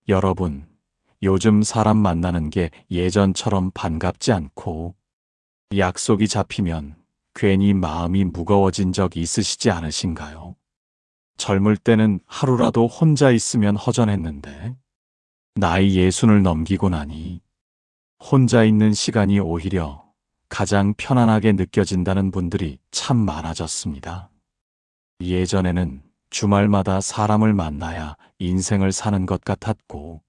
여러분, 요즘 사람 만나는 게 예전처럼 반갑지 않고 약속이 잡히면 괜히 마음이 무거워진 적 있으시지 않으신가요? 젊을 때는 하루라도 혼자 있으면 허전했는데 나이 예순을 넘기고 나니 혼자 있는 시간이 오히려 가장 편안하게 느껴진다는 분들이 참 많아졌습니다. 예전에는 주말마다 사람을 만나야 인생을 사는 것 같았고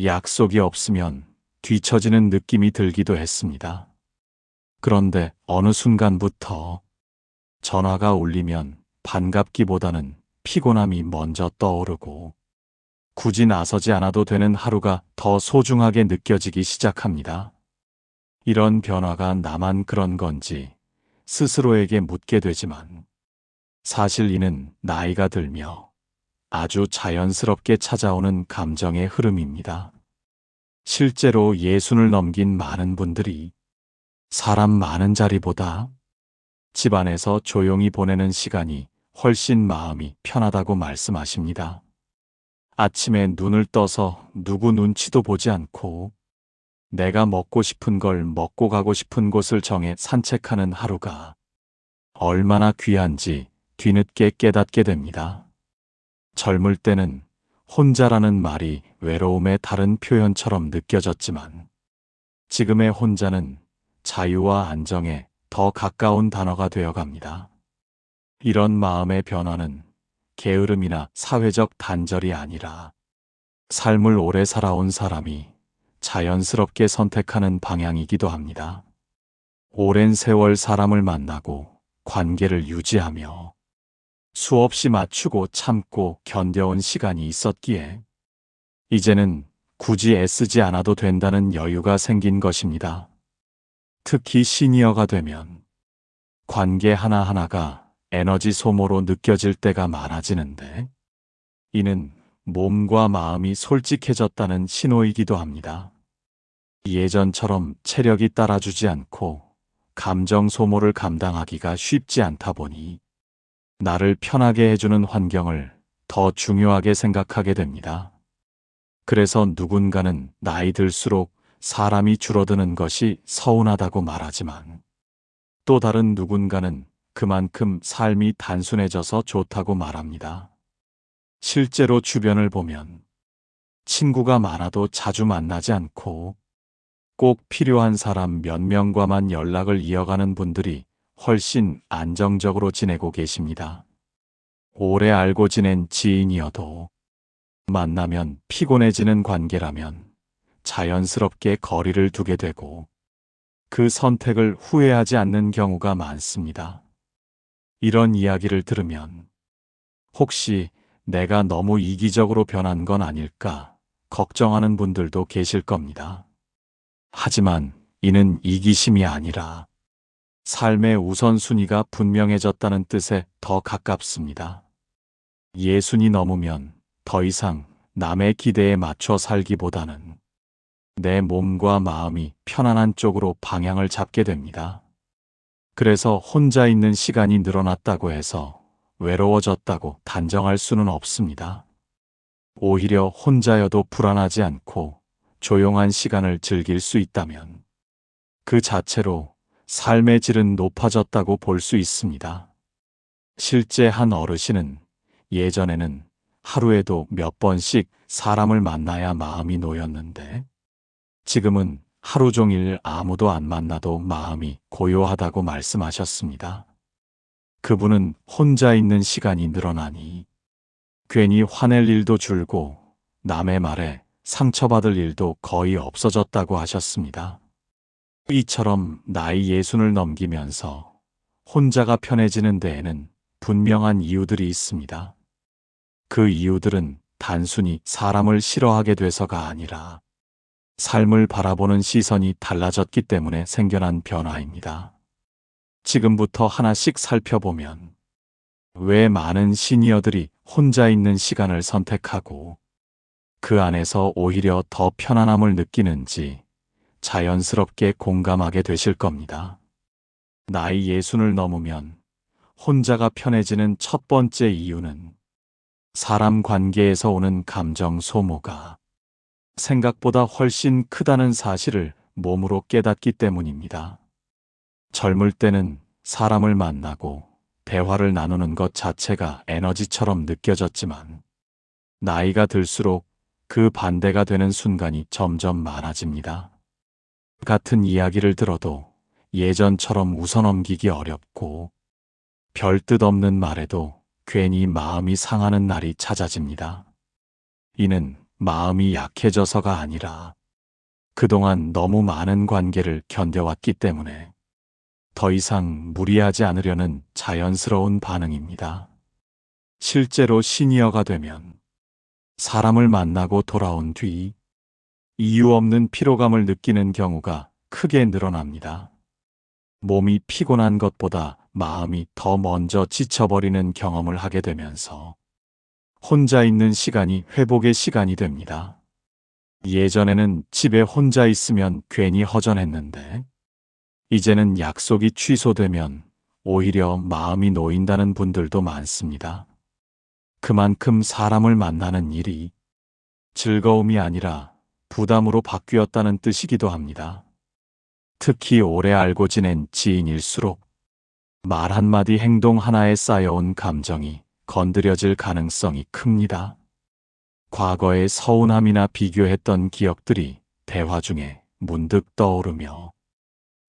약속이 없으면 뒤처지는 느낌이 들기도 했습니다. 그런데 어느 순간부터 전화가 울리면 반갑기보다는 피곤함이 먼저 떠오르고 굳이 나서지 않아도 되는 하루가 더 소중하게 느껴지기 시작합니다. 이런 변화가 나만 그런 건지 스스로에게 묻게 되지만 사실 이는 나이가 들며 아주 자연스럽게 찾아오는 감정의 흐름입니다. 실제로 예순을 넘긴 많은 분들이 사람 많은 자리보다 집안에서 조용히 보내는 시간이 훨씬 마음이 편하다고 말씀하십니다. 아침에 눈을 떠서 누구 눈치도 보지 않고 내가 먹고 싶은 걸 먹고 가고 싶은 곳을 정해 산책하는 하루가 얼마나 귀한지 뒤늦게 깨닫게 됩니다. 젊을 때는 혼자라는 말이 외로움의 다른 표현처럼 느껴졌지만 지금의 혼자는 자유와 안정에 더 가까운 단어가 되어갑니다. 이런 마음의 변화는 게으름이나 사회적 단절이 아니라 삶을 오래 살아온 사람이 자연스럽게 선택하는 방향이기도 합니다. 오랜 세월 사람을 만나고 관계를 유지하며 수없이 맞추고 참고 견뎌온 시간이 있었기에 이제는 굳이 애쓰지 않아도 된다는 여유가 생긴 것입니다. 특히 시니어가 되면 관계 하나하나가 에너지 소모로 느껴질 때가 많아지는데 이는 몸과 마음이 솔직해졌다는 신호이기도 합니다. 예전처럼 체력이 따라주지 않고 감정 소모를 감당하기가 쉽지 않다 보니 나를 편하게 해주는 환경을 더 중요하게 생각하게 됩니다. 그래서 누군가는 나이 들수록 사람이 줄어드는 것이 서운하다고 말하지만 또 다른 누군가는 그만큼 삶이 단순해져서 좋다고 말합니다. 실제로 주변을 보면 친구가 많아도 자주 만나지 않고 꼭 필요한 사람 몇 명과만 연락을 이어가는 분들이 훨씬 안정적으로 지내고 계십니다. 오래 알고 지낸 지인이어도 만나면 피곤해지는 관계라면 자연스럽게 거리를 두게 되고 그 선택을 후회하지 않는 경우가 많습니다. 이런 이야기를 들으면 혹시 내가 너무 이기적으로 변한 건 아닐까 걱정하는 분들도 계실 겁니다. 하지만 이는 이기심이 아니라 삶의 우선순위가 분명해졌다는 뜻에 더 가깝습니다. 예순이 넘으면 더 이상 남의 기대에 맞춰 살기보다는 내 몸과 마음이 편안한 쪽으로 방향을 잡게 됩니다. 그래서 혼자 있는 시간이 늘어났다고 해서 외로워졌다고 단정할 수는 없습니다. 오히려 혼자여도 불안하지 않고 조용한 시간을 즐길 수 있다면 그 자체로 삶의 질은 높아졌다고 볼 수 있습니다. 실제 한 어르신은 예전에는 하루에도 몇 번씩 사람을 만나야 마음이 놓였는데 지금은 하루 종일 아무도 안 만나도 마음이 고요하다고 말씀하셨습니다. 그분은 혼자 있는 시간이 늘어나니 괜히 화낼 일도 줄고 남의 말에 상처받을 일도 거의 없어졌다고 하셨습니다. 이처럼 나이 예순을 넘기면서 혼자가 편해지는 데에는 분명한 이유들이 있습니다. 그 이유들은 단순히 사람을 싫어하게 돼서가 아니라 삶을 바라보는 시선이 달라졌기 때문에 생겨난 변화입니다. 지금부터 하나씩 살펴보면 왜 많은 시니어들이 혼자 있는 시간을 선택하고 그 안에서 오히려 더 편안함을 느끼는지 자연스럽게 공감하게 되실 겁니다. 나이 예순을 넘으면 혼자가 편해지는 첫 번째 이유는 사람 관계에서 오는 감정 소모가 생각보다 훨씬 크다는 사실을 몸으로 깨닫기 때문입니다. 젊을 때는 사람을 만나고 대화를 나누는 것 자체가 에너지처럼 느껴졌지만 나이가 들수록 그 반대가 되는 순간이 점점 많아집니다. 같은 이야기를 들어도 예전처럼 웃어넘기기 어렵고 별 뜻 없는 말에도 괜히 마음이 상하는 날이 찾아집니다. 이는 마음이 약해져서가 아니라 그동안 너무 많은 관계를 견뎌왔기 때문에 더 이상 무리하지 않으려는 자연스러운 반응입니다. 실제로 시니어가 되면 사람을 만나고 돌아온 뒤 이유 없는 피로감을 느끼는 경우가 크게 늘어납니다. 몸이 피곤한 것보다 마음이 더 먼저 지쳐버리는 경험을 하게 되면서 혼자 있는 시간이 회복의 시간이 됩니다. 예전에는 집에 혼자 있으면 괜히 허전했는데 이제는 약속이 취소되면 오히려 마음이 놓인다는 분들도 많습니다. 그만큼 사람을 만나는 일이 즐거움이 아니라 부담으로 바뀌었다는 뜻이기도 합니다. 특히 오래 알고 지낸 지인일수록 말 한마디 행동 하나에 쌓여온 감정이 건드려질 가능성이 큽니다. 과거의 서운함이나 비교했던 기억들이 대화 중에 문득 떠오르며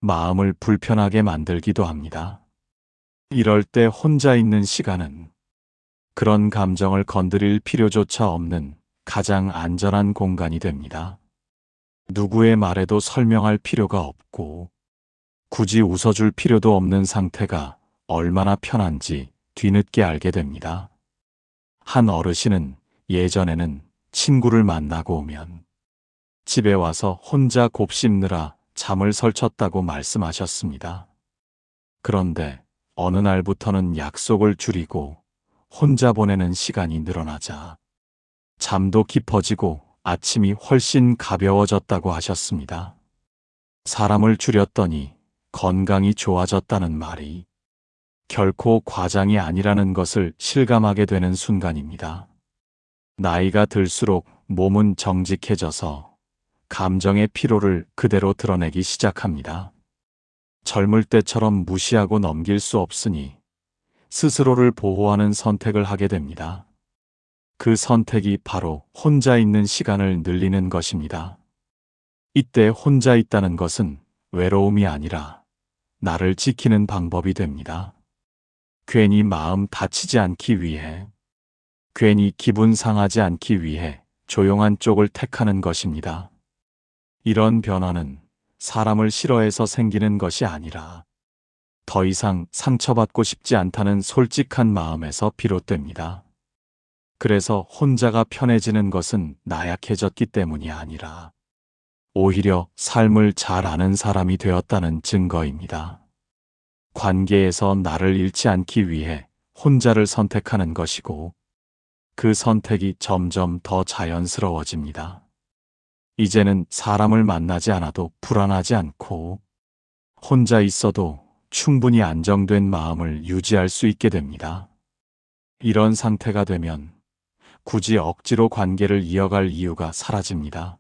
마음을 불편하게 만들기도 합니다. 이럴 때 혼자 있는 시간은 그런 감정을 건드릴 필요조차 없는 가장 안전한 공간이 됩니다. 누구의 말에도 설명할 필요가 없고 굳이 웃어줄 필요도 없는 상태가 얼마나 편한지 뒤늦게 알게 됩니다. 한 어르신은 예전에는 친구를 만나고 오면 집에 와서 혼자 곱씹느라 잠을 설쳤다고 말씀하셨습니다. 그런데 어느 날부터는 약속을 줄이고 혼자 보내는 시간이 늘어나자 잠도 깊어지고 아침이 훨씬 가벼워졌다고 하셨습니다. 사람을 줄였더니 건강이 좋아졌다는 말이 결코 과장이 아니라는 것을 실감하게 되는 순간입니다. 나이가 들수록 몸은 정직해져서 감정의 피로를 그대로 드러내기 시작합니다. 젊을 때처럼 무시하고 넘길 수 없으니 스스로를 보호하는 선택을 하게 됩니다. 그 선택이 바로 혼자 있는 시간을 늘리는 것입니다. 이때 혼자 있다는 것은 외로움이 아니라 나를 지키는 방법이 됩니다. 괜히 마음 다치지 않기 위해, 괜히 기분 상하지 않기 위해 조용한 쪽을 택하는 것입니다. 이런 변화는 사람을 싫어해서 생기는 것이 아니라 더 이상 상처받고 싶지 않다는 솔직한 마음에서 비롯됩니다. 그래서 혼자가 편해지는 것은 나약해졌기 때문이 아니라 오히려 삶을 잘 아는 사람이 되었다는 증거입니다. 관계에서 나를 잃지 않기 위해 혼자를 선택하는 것이고 그 선택이 점점 더 자연스러워집니다. 이제는 사람을 만나지 않아도 불안하지 않고 혼자 있어도 충분히 안정된 마음을 유지할 수 있게 됩니다. 이런 상태가 되면 굳이 억지로 관계를 이어갈 이유가 사라집니다.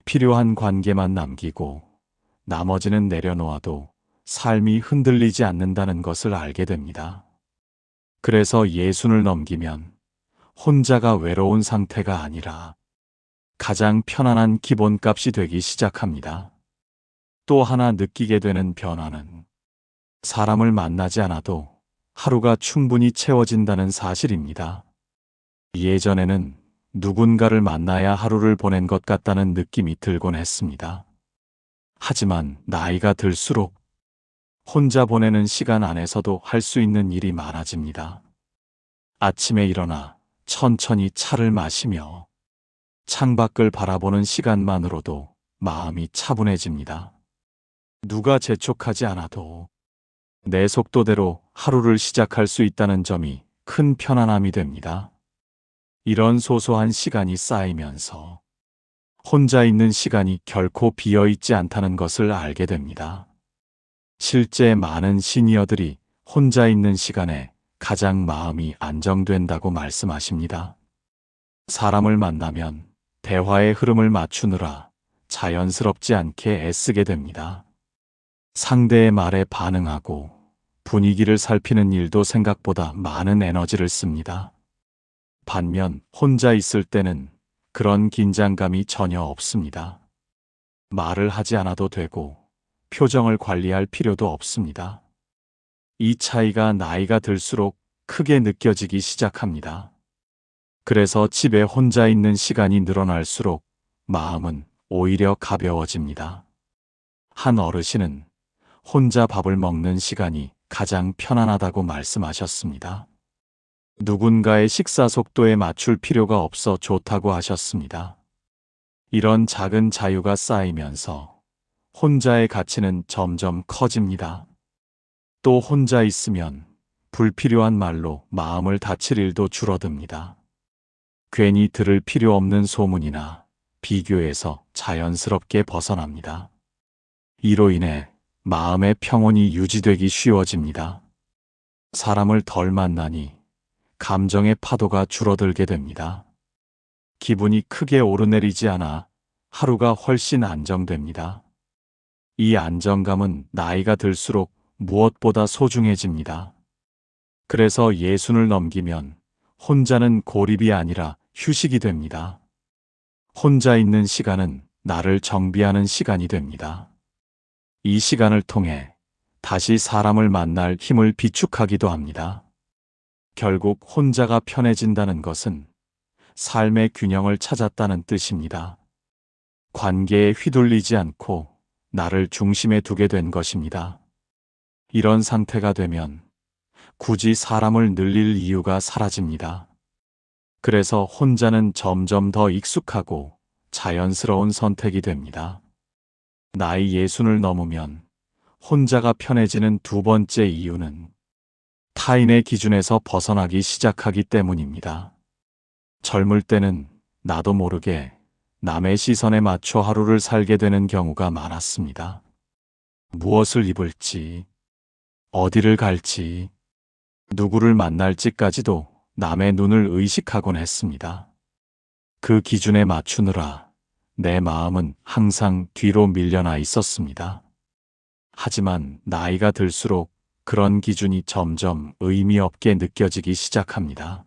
필요한 관계만 남기고 나머지는 내려놓아도 삶이 흔들리지 않는다는 것을 알게 됩니다. 그래서 예순을 넘기면 혼자가 외로운 상태가 아니라 가장 편안한 기본값이 되기 시작합니다. 또 하나 느끼게 되는 변화는 사람을 만나지 않아도 하루가 충분히 채워진다는 사실입니다. 예전에는 누군가를 만나야 하루를 보낸 것 같다는 느낌이 들곤 했습니다. 하지만 나이가 들수록 혼자 보내는 시간 안에서도 할 수 있는 일이 많아집니다. 아침에 일어나 천천히 차를 마시며 창밖을 바라보는 시간만으로도 마음이 차분해집니다. 누가 재촉하지 않아도 내 속도대로 하루를 시작할 수 있다는 점이 큰 편안함이 됩니다. 이런 소소한 시간이 쌓이면서 혼자 있는 시간이 결코 비어있지 않다는 것을 알게 됩니다. 실제 많은 시니어들이 혼자 있는 시간에 가장 마음이 안정된다고 말씀하십니다. 사람을 만나면 대화의 흐름을 맞추느라 자연스럽지 않게 애쓰게 됩니다. 상대의 말에 반응하고 분위기를 살피는 일도 생각보다 많은 에너지를 씁니다. 반면 혼자 있을 때는 그런 긴장감이 전혀 없습니다. 말을 하지 않아도 되고 표정을 관리할 필요도 없습니다. 이 차이가 나이가 들수록 크게 느껴지기 시작합니다. 그래서 집에 혼자 있는 시간이 늘어날수록 마음은 오히려 가벼워집니다. 한 어르신은 혼자 밥을 먹는 시간이 가장 편안하다고 말씀하셨습니다. 누군가의 식사 속도에 맞출 필요가 없어 좋다고 하셨습니다. 이런 작은 자유가 쌓이면서 혼자의 가치는 점점 커집니다. 또 혼자 있으면 불필요한 말로 마음을 다칠 일도 줄어듭니다. 괜히 들을 필요 없는 소문이나 비교에서 자연스럽게 벗어납니다. 이로 인해 마음의 평온이 유지되기 쉬워집니다. 사람을 덜 만나니 감정의 파도가 줄어들게 됩니다. 기분이 크게 오르내리지 않아 하루가 훨씬 안정됩니다. 이 안정감은 나이가 들수록 무엇보다 소중해집니다. 그래서 예순을 넘기면 혼자는 고립이 아니라 휴식이 됩니다. 혼자 있는 시간은 나를 정비하는 시간이 됩니다. 이 시간을 통해 다시 사람을 만날 힘을 비축하기도 합니다. 결국 혼자가 편해진다는 것은 삶의 균형을 찾았다는 뜻입니다. 관계에 휘둘리지 않고 나를 중심에 두게 된 것입니다. 이런 상태가 되면 굳이 사람을 늘릴 이유가 사라집니다. 그래서 혼자는 점점 더 익숙하고 자연스러운 선택이 됩니다. 나이 예순을 넘으면 혼자가 편해지는 두 번째 이유는 타인의 기준에서 벗어나기 시작하기 때문입니다. 젊을 때는 나도 모르게 남의 시선에 맞춰 하루를 살게 되는 경우가 많았습니다. 무엇을 입을지, 어디를 갈지, 누구를 만날지까지도 남의 눈을 의식하곤 했습니다. 그 기준에 맞추느라 내 마음은 항상 뒤로 밀려나 있었습니다. 하지만 나이가 들수록 그런 기준이 점점 의미 없게 느껴지기 시작합니다.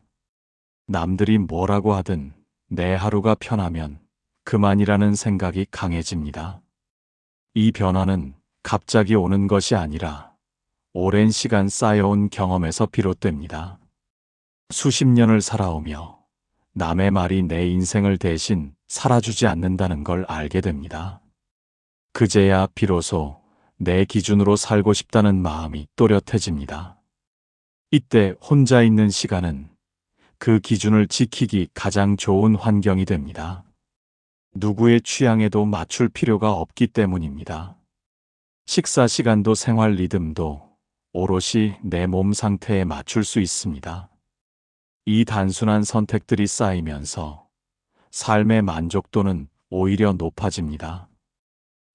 남들이 뭐라고 하든 내 하루가 편하면 그만이라는 생각이 강해집니다. 이 변화는 갑자기 오는 것이 아니라 오랜 시간 쌓여온 경험에서 비롯됩니다. 수십 년을 살아오며 남의 말이 내 인생을 대신 살아주지 않는다는 걸 알게 됩니다. 그제야 비로소 내 기준으로 살고 싶다는 마음이 또렷해집니다. 이때 혼자 있는 시간은 그 기준을 지키기 가장 좋은 환경이 됩니다. 누구의 취향에도 맞출 필요가 없기 때문입니다. 식사 시간도 생활 리듬도 오롯이 내 몸 상태에 맞출 수 있습니다. 이 단순한 선택들이 쌓이면서 삶의 만족도는 오히려 높아집니다.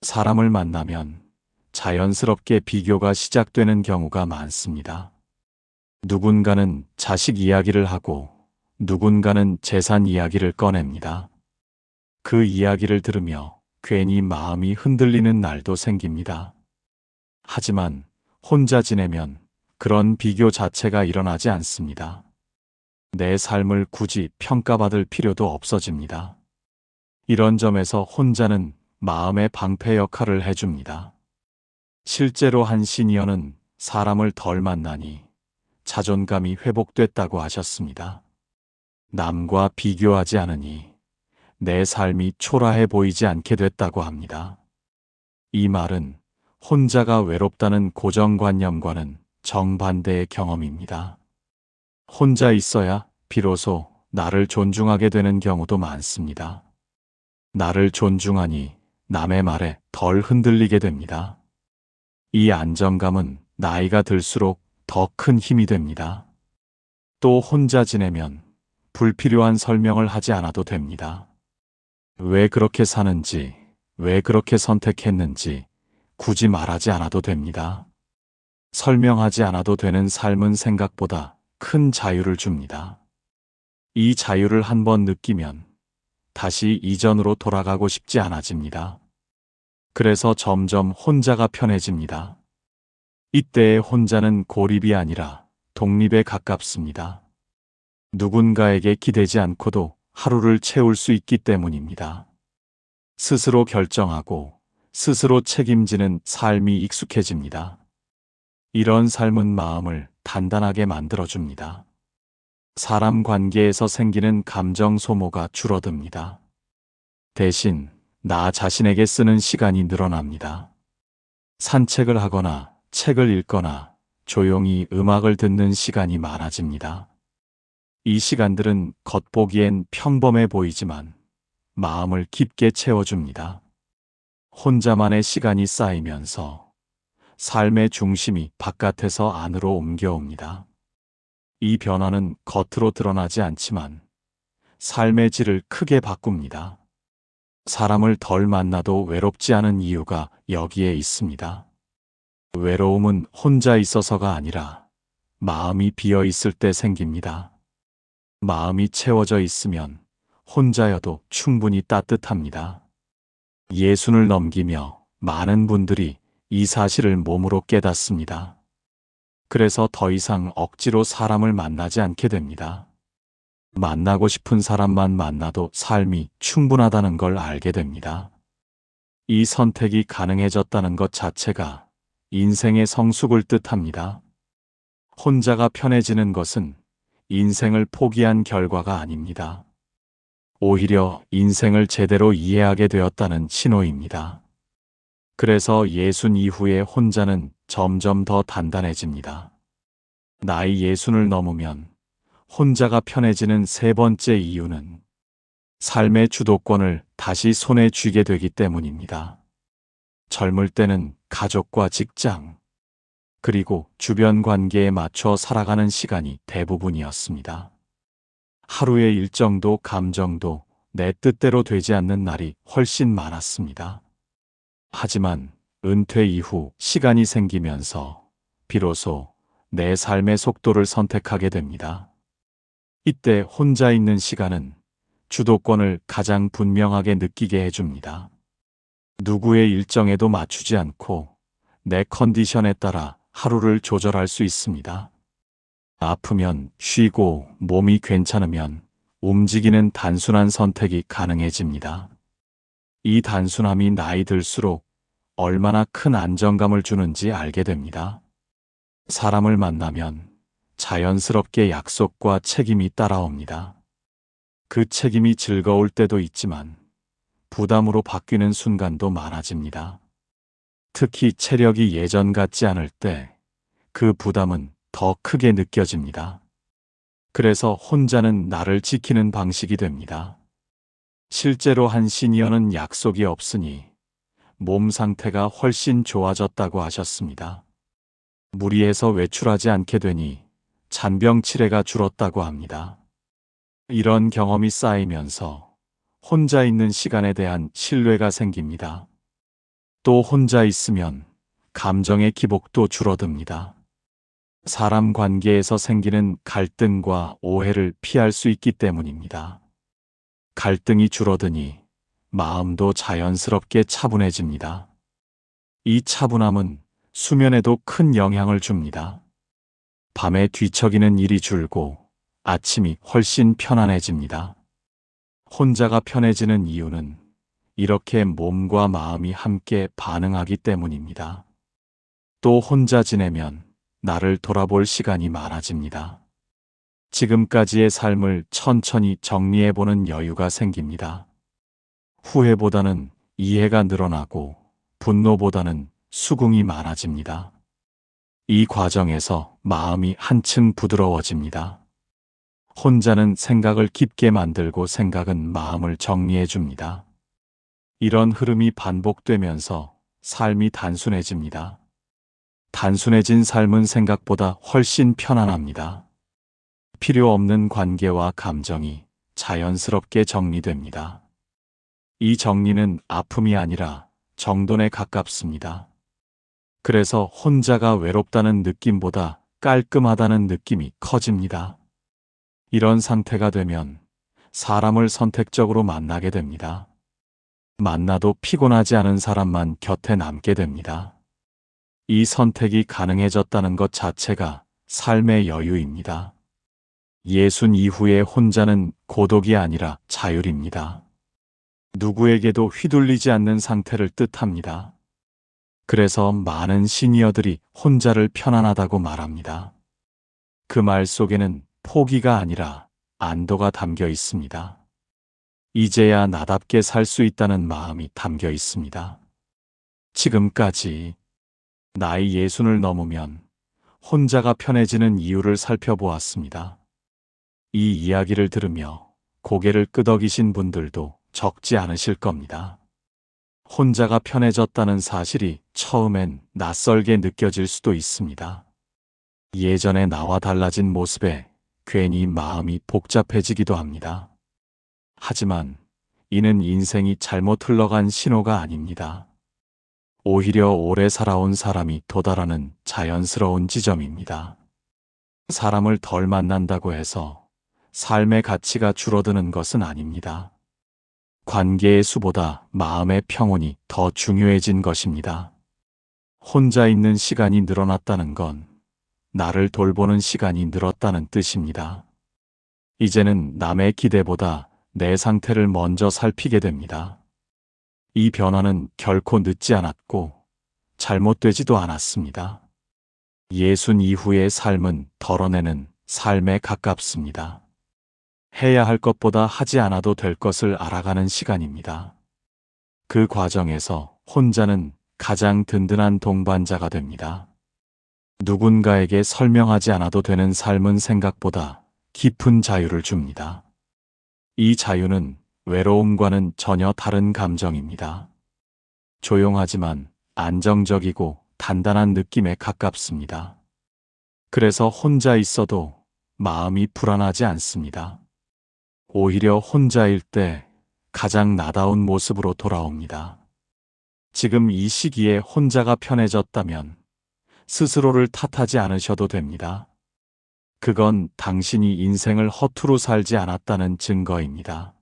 사람을 만나면 자연스럽게 비교가 시작되는 경우가 많습니다. 누군가는 자식 이야기를 하고 누군가는 재산 이야기를 꺼냅니다. 그 이야기를 들으며 괜히 마음이 흔들리는 날도 생깁니다. 하지만 혼자 지내면 그런 비교 자체가 일어나지 않습니다. 내 삶을 굳이 평가받을 필요도 없어집니다. 이런 점에서 혼자는 마음의 방패 역할을 해줍니다. 실제로 한 시니어는 사람을 덜 만나니 자존감이 회복됐다고 하셨습니다. 남과 비교하지 않으니 내 삶이 초라해 보이지 않게 됐다고 합니다. 이 말은 혼자가 외롭다는 고정관념과는 정반대의 경험입니다. 혼자 있어야 비로소 나를 존중하게 되는 경우도 많습니다. 나를 존중하니 남의 말에 덜 흔들리게 됩니다. 이 안정감은 나이가 들수록 더 큰 힘이 됩니다. 또 혼자 지내면 불필요한 설명을 하지 않아도 됩니다. 왜 그렇게 사는지, 왜 그렇게 선택했는지 굳이 말하지 않아도 됩니다. 설명하지 않아도 되는 삶은 생각보다 큰 자유를 줍니다. 이 자유를 한번 느끼면 다시 이전으로 돌아가고 싶지 않아집니다. 그래서 점점 혼자가 편해집니다. 이때의 혼자는 고립이 아니라 독립에 가깝습니다. 누군가에게 기대지 않고도 하루를 채울 수 있기 때문입니다. 스스로 결정하고 스스로 책임지는 삶이 익숙해집니다. 이런 삶은 마음을 단단하게 만들어줍니다. 사람 관계에서 생기는 감정 소모가 줄어듭니다. 대신 나 자신에게 쓰는 시간이 늘어납니다. 산책을 하거나 책을 읽거나 조용히 음악을 듣는 시간이 많아집니다. 이 시간들은 겉보기엔 평범해 보이지만 마음을 깊게 채워줍니다. 혼자만의 시간이 쌓이면서 삶의 중심이 바깥에서 안으로 옮겨옵니다. 이 변화는 겉으로 드러나지 않지만 삶의 질을 크게 바꿉니다. 사람을 덜 만나도 외롭지 않은 이유가 여기에 있습니다. 외로움은 혼자 있어서가 아니라 마음이 비어 있을 때 생깁니다. 마음이 채워져 있으면 혼자여도 충분히 따뜻합니다. 예순을 넘기며 많은 분들이 이 사실을 몸으로 깨닫습니다. 그래서 더 이상 억지로 사람을 만나지 않게 됩니다. 만나고 싶은 사람만 만나도 삶이 충분하다는 걸 알게 됩니다. 이 선택이 가능해졌다는 것 자체가 인생의 성숙을 뜻합니다. 혼자가 편해지는 것은 인생을 포기한 결과가 아닙니다. 오히려 인생을 제대로 이해하게 되었다는 신호입니다. 그래서 예순 이후에 혼자는 점점 더 단단해집니다. 나이 예순을 넘으면 혼자가 편해지는 세 번째 이유는 삶의 주도권을 다시 손에 쥐게 되기 때문입니다. 젊을 때는 가족과 직장, 그리고 주변 관계에 맞춰 살아가는 시간이 대부분이었습니다. 하루의 일정도 감정도 내 뜻대로 되지 않는 날이 훨씬 많았습니다. 하지만 은퇴 이후 시간이 생기면서 비로소 내 삶의 속도를 선택하게 됩니다. 이때 혼자 있는 시간은 주도권을 가장 분명하게 느끼게 해줍니다. 누구의 일정에도 맞추지 않고 내 컨디션에 따라 하루를 조절할 수 있습니다. 아프면 쉬고 몸이 괜찮으면 움직이는 단순한 선택이 가능해집니다. 이 단순함이 나이 들수록 얼마나 큰 안정감을 주는지 알게 됩니다. 사람을 만나면 자연스럽게 약속과 책임이 따라옵니다. 그 책임이 즐거울 때도 있지만 부담으로 바뀌는 순간도 많아집니다. 특히 체력이 예전 같지 않을 때 그 부담은 더 크게 느껴집니다. 그래서 혼자는 나를 지키는 방식이 됩니다. 실제로 한 시니어는 약속이 없으니 몸 상태가 훨씬 좋아졌다고 하셨습니다. 무리해서 외출하지 않게 되니 잔병 치레가 줄었다고 합니다. 이런 경험이 쌓이면서 혼자 있는 시간에 대한 신뢰가 생깁니다. 또 혼자 있으면 감정의 기복도 줄어듭니다. 사람 관계에서 생기는 갈등과 오해를 피할 수 있기 때문입니다. 갈등이 줄어드니 마음도 자연스럽게 차분해집니다. 이 차분함은 수면에도 큰 영향을 줍니다. 밤에 뒤척이는 일이 줄고 아침이 훨씬 편안해집니다. 혼자가 편해지는 이유는 이렇게 몸과 마음이 함께 반응하기 때문입니다. 또 혼자 지내면 나를 돌아볼 시간이 많아집니다. 지금까지의 삶을 천천히 정리해보는 여유가 생깁니다. 후회보다는 이해가 늘어나고 분노보다는 수긍이 많아집니다. 이 과정에서 마음이 한층 부드러워집니다. 혼자는 생각을 깊게 만들고 생각은 마음을 정리해줍니다. 이런 흐름이 반복되면서 삶이 단순해집니다. 단순해진 삶은 생각보다 훨씬 편안합니다. 필요 없는 관계와 감정이 자연스럽게 정리됩니다. 이 정리는 아픔이 아니라 정돈에 가깝습니다. 그래서 혼자가 외롭다는 느낌보다 깔끔하다는 느낌이 커집니다. 이런 상태가 되면 사람을 선택적으로 만나게 됩니다. 만나도 피곤하지 않은 사람만 곁에 남게 됩니다. 이 선택이 가능해졌다는 것 자체가 삶의 여유입니다. 예순 이후의 혼자는 고독이 아니라 자율입니다. 누구에게도 휘둘리지 않는 상태를 뜻합니다. 그래서 많은 시니어들이 혼자를 편안하다고 말합니다. 그 말 속에는 포기가 아니라 안도가 담겨 있습니다. 이제야 나답게 살 수 있다는 마음이 담겨 있습니다. 지금까지 나이 예순을 넘으면 혼자가 편해지는 이유를 살펴보았습니다. 이 이야기를 들으며 고개를 끄덕이신 분들도 적지 않으실 겁니다. 혼자가 편해졌다는 사실이 처음엔 낯설게 느껴질 수도 있습니다. 예전의 나와 달라진 모습에 괜히 마음이 복잡해지기도 합니다. 하지만 이는 인생이 잘못 흘러간 신호가 아닙니다. 오히려 오래 살아온 사람이 도달하는 자연스러운 지점입니다. 사람을 덜 만난다고 해서 삶의 가치가 줄어드는 것은 아닙니다. 관계의 수보다 마음의 평온이 더 중요해진 것입니다. 혼자 있는 시간이 늘어났다는 건 나를 돌보는 시간이 늘었다는 뜻입니다. 이제는 남의 기대보다 내 상태를 먼저 살피게 됩니다. 이 변화는 결코 늦지 않았고 잘못되지도 않았습니다. 예순 이후의 삶은 덜어내는 삶에 가깝습니다. 해야 할 것보다 하지 않아도 될 것을 알아가는 시간입니다. 그 과정에서 혼자는 가장 든든한 동반자가 됩니다. 누군가에게 설명하지 않아도 되는 삶은 생각보다 깊은 자유를 줍니다. 이 자유는 외로움과는 전혀 다른 감정입니다. 조용하지만 안정적이고 단단한 느낌에 가깝습니다. 그래서 혼자 있어도 마음이 불안하지 않습니다. 오히려 혼자일 때 가장 나다운 모습으로 돌아옵니다. 지금 이 시기에 혼자가 편해졌다면 스스로를 탓하지 않으셔도 됩니다. 그건 당신이 인생을 허투루 살지 않았다는 증거입니다.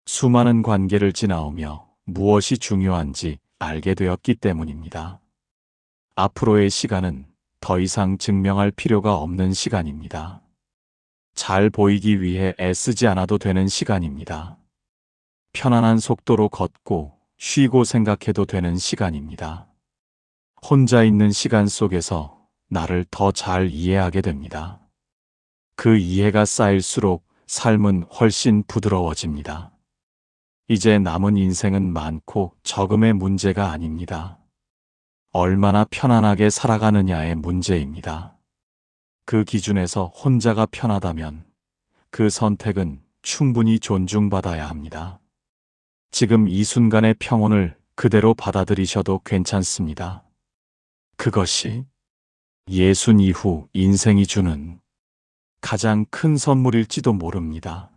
수많은 관계를 지나오며 무엇이 중요한지 알게 되었기 때문입니다. 앞으로의 시간은 더 이상 증명할 필요가 없는 시간입니다. 잘 보이기 위해 애쓰지 않아도 되는 시간입니다. 편안한 속도로 걷고 쉬고 생각해도 되는 시간입니다. 혼자 있는 시간 속에서 나를 더 잘 이해하게 됩니다. 그 이해가 쌓일수록 삶은 훨씬 부드러워집니다. 이제 남은 인생은 많고 적음의 문제가 아닙니다. 얼마나 편안하게 살아가느냐의 문제입니다. 그 기준에서 혼자가 편하다면 그 선택은 충분히 존중받아야 합니다. 지금 이 순간의 평온을 그대로 받아들이셔도 괜찮습니다. 그것이 예순 이후 인생이 주는 가장 큰 선물일지도 모릅니다.